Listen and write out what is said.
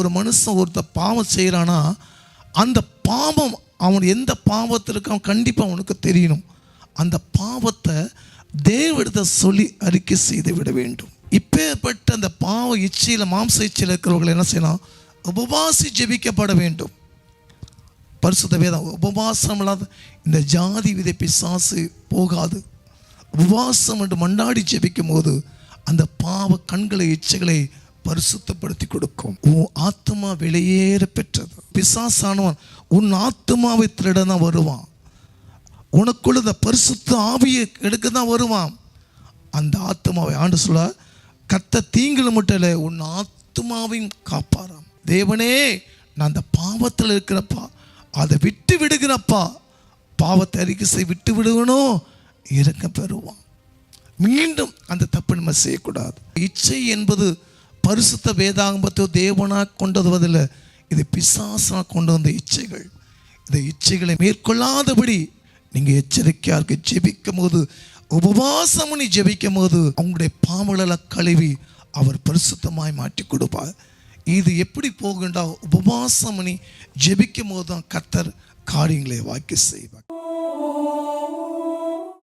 ஒரு மனுஷன் ஒருத்தர் பாவம் செய்கிறானா அந்த பாவம் அவன் எந்த பாவத்திற்கு அவன் கண்டிப்பாக அவனுக்கு தெரியணும். அந்த பாவத்தை தேவனிடத்தை சொல்லி அறிக்கை செய்து விட வேண்டும். இப்பேற்பட்ட அந்த பாவ இச்சையில் மாம்ச இச்சையில் இருக்கிறவர்கள் என்ன செய்யலாம்? உபவாசி ஜெபிக்கப்பட வேண்டும். பரிசுத்த வேதம் உபவாசம் இல்லாத இந்த ஜாதி விதை பிசாசு போகாது. உபவாசம் என்று மண்டாடி ஜெபிக்கும் போது அந்த பாவ கண்களை இச்சைகளை பரிசுத்தப்படுத்தி கொடுக்கும். உன் ஆத்மா வெளியேற பெற்றது. பிசாசானவன் உன் ஆத்மாவை திருட தான் வருவான். உனக்குள்ள இந்த பரிசுத்த ஆவியை எடுக்க தான் வருவான். அந்த ஆத்மாவை ஆண்டு சொல்ல கத்த தீங்குல மட்டும் இல்லை, உன் ஆத்மாவையும் காப்பாராம். தேவனே, நான் அந்த பாவத்தில் இருக்கிறப்பா, அதை விட்டு விடுகிறப்பா, பாவத்தை அறிக்கை செய்ய விட்டு விடுவனோ இறக்க பெறுவான். மீண்டும் அந்த தப்பு நம்ம செய்யக்கூடாது. இச்சை என்பது பரிசுத்த வேதாகமத்தை தேவனாக கொண்டு வருவதில்லை, இது பிசாசா கொண்டு வந்த இச்சைகள். இந்த இச்சைகளை மேற்கொள்ளாதபடி நீங்கள் எச்சரிக்கையாக ஜெபிக்கும் போது, உபவாசம் பண்ணி ஜெபிக்கும் போது அவங்களுடைய பாவங்களை கழுவி அவர் பரிசுத்தமாய் மாற்றி கொடுப்பார். இது எப்படி போகுண்டா? உபவாசம் பண்ணி ஜெபிக்கும் போது தான் கர்த்தர் காரியங்களை வாக்கி செய்வார்.